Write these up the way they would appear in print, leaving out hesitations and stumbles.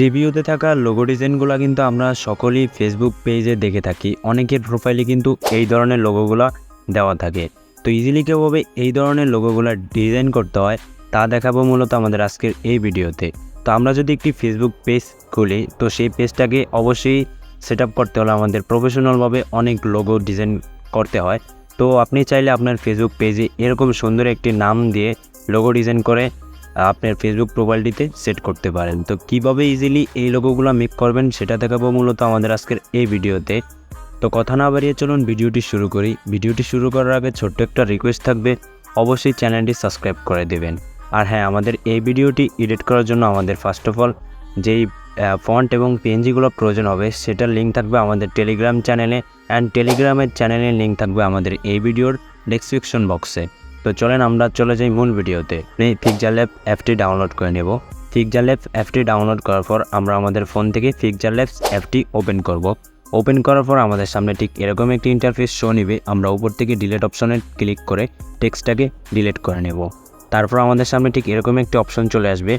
প্রিভিউতে থাকা লোগো ডিজাইনগুলো কিন্তু আমরা সকলেই ফেসবুক পেজে দেখে থাকি। অনেকের প্রোফাইলে কিন্তু এই ধরনের লোগোগুলো দেওয়া থাকে। তো ইজিলি কীভাবে এই ধরনের লোগোগুলো ডিজাইন করতে হয় তা দেখাবো মূলত আমাদের আজকের এই ভিডিওতে। তো আমরা যদি একটি ফেসবুক পেজ খুলি, তো সেই পেজটাকে অবশ্যই সেট আপ করতে হলে আমাদের প্রফেশনালভাবে অনেক লোগো ডিজাইন করতে হয়। তো আপনি চাইলে আপনার ফেসবুক পেজে এরকম সুন্দর একটি নাম দিয়ে লোগো ডিজাইন করে আপনার ফেসবুক প্রোফাইলটিতে সেট করতে পারেন। তো কীভাবে ইজিলি এই লোগোগুলো মেক করবেন সেটা দেখাবো মূলত আমাদের আজকের এই ভিডিওতে। তো কথা না বাড়িয়ে চলুন ভিডিওটি শুরু করি। ভিডিওটি শুরু করার আগে ছোট্ট একটা রিকোয়েস্ট থাকবে, অবশ্যই চ্যানেলটি সাবস্ক্রাইব করে দেবেন। আর হ্যাঁ, আমাদের এই ভিডিওটি এডিট করার জন্য আমাদের ফার্স্ট অফ অল যেই ফন্ট এবং পিএনজিগুলো প্রয়োজন হবে সেটার লিঙ্ক থাকবে আমাদের টেলিগ্রাম চ্যানেলে, অ্যান্ড টেলিগ্রামের চ্যানেলের লিঙ্ক থাকবে আমাদের এই ভিডিওর ডেসক্রিপশন বক্সে। তো চলেন আমরা চলে যাই মূল ভিডিওতে। পিকচারল্যাব অ্যাপটি ডাউনলোড করে নেব। পিকচারল্যাব অ্যাপটি ডাউনলোড করার পর আমরা আমাদের ফোন থেকে পিকচারল্যাব অ্যাপটি ওপেন করব। ওপেন করার পর আমাদের সামনে ঠিক এরকম একটি ইন্টারফেস শো নিবে। আমরা উপর থেকে ডিলিট অপশনে ক্লিক করে টেক্সটটাকে ডিলিট করে নেব। তারপর আমাদের সামনে ঠিক এরকম একটি অপশন চলে আসবে।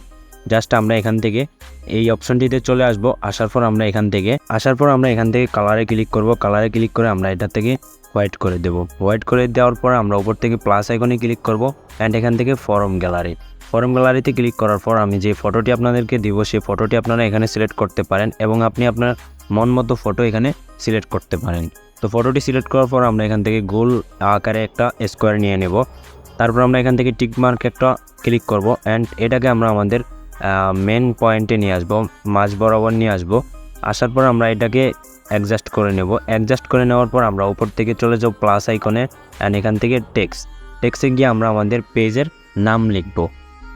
জাস্ট আমরা এখান থেকে এই অপশনটিতে চলে আসব। আসার পর আমরা এখান থেকে কালারে ক্লিক করব। কালারে ক্লিক করে আমরা এটা থেকে হোয়াইট করে দেব। হোয়াইট করে দেওয়ার পর আমরা উপর থেকে প্লাস আইকনে ক্লিক করব, অ্যান্ড এখান থেকে ফরম গ্যালারিতে ক্লিক করার পর আমি যে ফটোটি আপনাদেরকে দিব সেই ফটোটি আপনারা এখানে সিলেক্ট করতে পারেন, এবং আপনি আপনার মন মতো ফটো এখানে সিলেক্ট করতে পারেন। তো ফটোটি সিলেক্ট করার পর আমরা এখান থেকে গোল আকারে একটা স্কোয়ার নিয়ে নেব। তারপর আমরা এখান থেকে টিক মার্ক একটা ক্লিক করব, অ্যান্ড এটাকে আমরা আমাদের মেন পয়েন্টে নিয়ে আসবো, মাঝ বরাবর নিয়ে আসবো। আসার পর আমরা এটাকে অ্যাডজাস্ট করে নেব। অ্যাডজাস্ট করে নেওয়ার পর আমরা উপর থেকে চলে যাব প্লাস আইকনে, অ্যান্ড এখান থেকে টেক্সটে গিয়ে আমরা আমাদের পেজের নাম লিখব।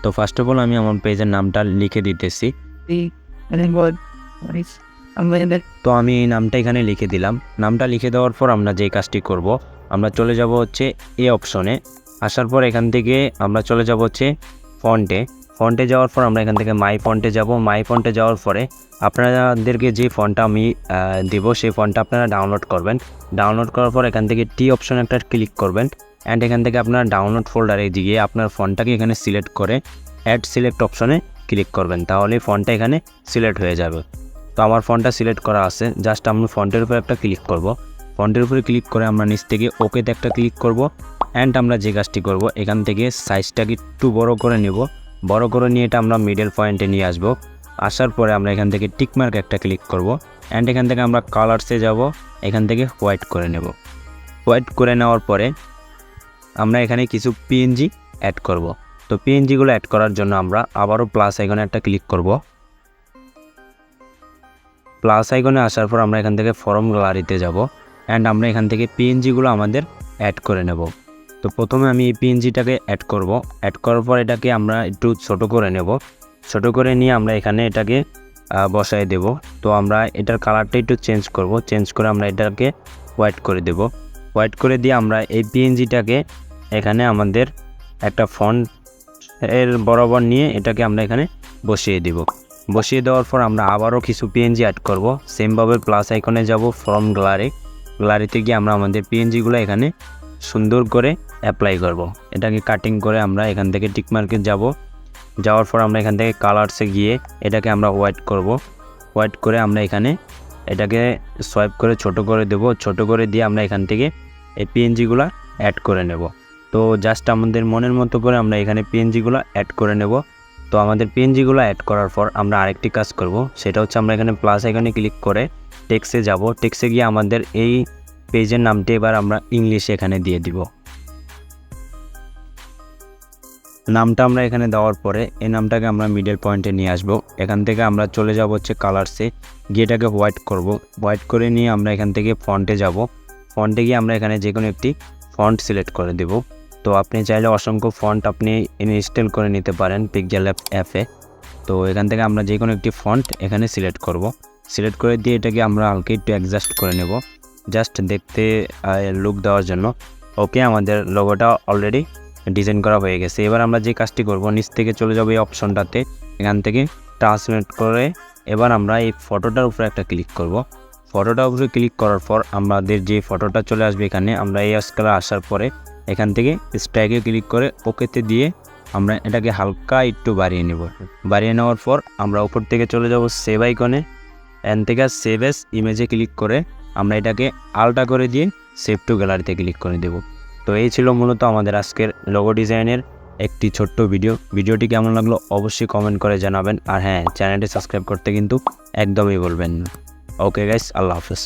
তো ফার্স্ট অফ অল আমি আমার পেজের নামটা লিখে দিতেছি। তো আমি এই নামটা এখানে লিখে দিলাম। নামটা লিখে দেওয়ার পর আমরা যেই কাজটি করব, আমরা চলে যাব হচ্ছে এই অপশনে। আসার পর এখান থেকে আমরা চলে যাব হচ্ছে ফন্টে যাওয়ার পর আমরা এখান থেকে মাই ফন্টে যাব। মাই ফন্টে যাওয়ার পরে আপনাদেরকে যে ফন্টটা আমি দেব সেই ফন্টটা আপনারা ডাউনলোড করবেন। ডাউনলোড করার পর এখান থেকে টি অপশন একটা ক্লিক করবেন, অ্যান্ড এখান থেকে আপনারা ডাউনলোড ফোল্ডারে গিয়ে আপনার ফন্টটাকে এখানে সিলেক্ট করে অ্যাড সিলেক্ট অপশনে ক্লিক করবেন, তাহলে ফন্টটা এখানে সিলেক্ট হয়ে যাবে। তো আমার ফন্টটা সিলেক্ট করা আছে। জাস্ট আমি ফন্টের উপর একটা ক্লিক করব। ফন্টের উপরে ক্লিক করে আমরা নিচ থেকে ওকেতে একটা ক্লিক করব, অ্যান্ড আমরা যে কাজটি করব এখান থেকে সাইজটাকে একটু বড় করে নেব। বড় করে নিয়ে এটা আমরা মিডল পয়েন্টে নিয়ে আসব। আসার পরে আমরা এখান থেকে টিকমার্ক একটা ক্লিক করব, অ্যান্ড এখান থেকে আমরা কালারসে যাব। এখান থেকে হোয়াইট করে নেব। হোয়াইট করে নেওয়ার পরে আমরা এখানে কিছু পিএনজি অ্যাড করব। তো পিএনজিগুলো অ্যাড করার জন্য আমরা আবারও প্লাস আইকনে একটা ক্লিক করব। প্লাস আইকনে আসার পর আমরা এখান থেকে ফরম গ্যালারিতে যাব, অ্যান্ড আমরা এখান থেকে পিএনজিগুলো আমাদের অ্যাড করে নেব। তো প্রথমে আমি এই পিএনজিটাকে অ্যাড করব। অ্যাড করার পর এটাকে আমরা একটু ছোট করে নেব। ছোট করে নিয়ে আমরা এখানে এটাকে বসায় দেব। তো আমরা এটার কালারটা একটু চেঞ্জ করব। চেঞ্জ করে আমরা এটাকে হোয়াইট করে দেব। হোয়াইট করে দিয়ে আমরা এই পিএনজিটাকে এখানে আমাদের একটা ফন্ট এর বরাবর নিয়ে এটাকে আমরা এখানে বসিয়ে দেব। বসিয়ে দেওয়ার পর আমরা আবারও কিছু পিএনজি অ্যাড করব। সেমভাবে প্লাস আইকনে যাব, ফর্ম গ্যালারিতে গিয়ে আমরা আমাদের পিএনজিগুলো এখানে সুন্দর করে অ্যাপ্লাই করব। এটাকে কাটিং করে আমরা এখান থেকে টিকমার্কে যাব। যাওয়ার পর আমরা এখান থেকে কালারসে গিয়ে এটাকে আমরা হোয়াইট করব। হোয়াইট করে আমরা এখানে এটাকে সোয়াইপ করে ছোট করে দেব। ছোট করে দিয়ে আমরা এখান থেকে এই পিএনজিগুলো অ্যাড করে নেব। তো জাস্ট আমাদের মনের মতো করে আমরা এখানে পিএনজিগুলো অ্যাড করে নেব। তো আমাদের পিএনজিগুলো অ্যাড করার পর আমরা আরেকটি কাজ করব, সেটা হচ্ছে আমরা এখানে প্লাস আইকনে ক্লিক করে টেক্সটে যাব। টেক্সটে গিয়ে আমাদের এই পেজের নামটি এবার আমরা ইংলিশে এখানে দিয়ে দিব। নামটা আমরা এখানে দেওয়ার পরে এই নামটাকে আমরা মিডল পয়েন্টে নিয়ে আসব। এখান থেকে আমরা চলে যাব হচ্ছে কালারসে গিয়ে এটাকে হোয়াইট করব। হোয়াইট করে নিয়ে আমরা এখান থেকে ফন্টে যাব। ফন্টে গিয়ে আমরা এখানে যে কোনো একটি ফন্ট সিলেক্ট করে দেব। তো আপনি চাইলে অসংখ্য ফন্ট আপনি ইনস্টল করে নিতে পারেন পিকচারল্যাব অ্যাপে। তো এখান থেকে আমরা যে কোনো একটি ফন্ট এখানে সিলেক্ট করব। সিলেক্ট করে দিয়ে এটাকে আমরা হালকা একটু অ্যাডজাস্ট করে নেব, জাস্ট দেখতে লুক দেওয়ার জন্য। ওকে, আমাদের লোগোটা অলরেডি ডিজাইন করা হয়ে গেছে। এবার আমরা যে কাজটি করব, নিচ থেকে চলে যাব এই অপশনটাতে, এখান থেকে ট্রান্সলেট করে এবার আমরা এই ফটোটার উপরে একটা ক্লিক করব। ফটোটার উপরে ক্লিক করার পর আমাদের যে ফটোটা চলে আসবে এখানে, আমরা এই স্কেলে আসার পরে এখান থেকে স্ট্রাইকে ক্লিক করে ওকেতে দিয়ে আমরা এটাকে হালকা একটু বাড়িয়ে নেব। বাড়িয়ে নেওয়ার পর আমরা উপর থেকে চলে যাব সেভ আইকনে, এন থেকে সেভ এস ইমেজে ক্লিক করে আমরা এটাকে আলটা করে দিয়ে সেভ টু গ্যালারিতে ক্লিক করে দেব। তো এই ছিল মূলত আমাদের আজকের লোগো ডিজাইনের একটি ছোট্ট ভিডিওটি কেমন লাগলো অবশ্যই কমেন্ট করে জানাবেন। আর হ্যাঁ, চ্যানেলটি সাবস্ক্রাইব করতে কিন্তু একদমই বলবেন না। ওকে গাইস, আল্লাহ হাফেজ।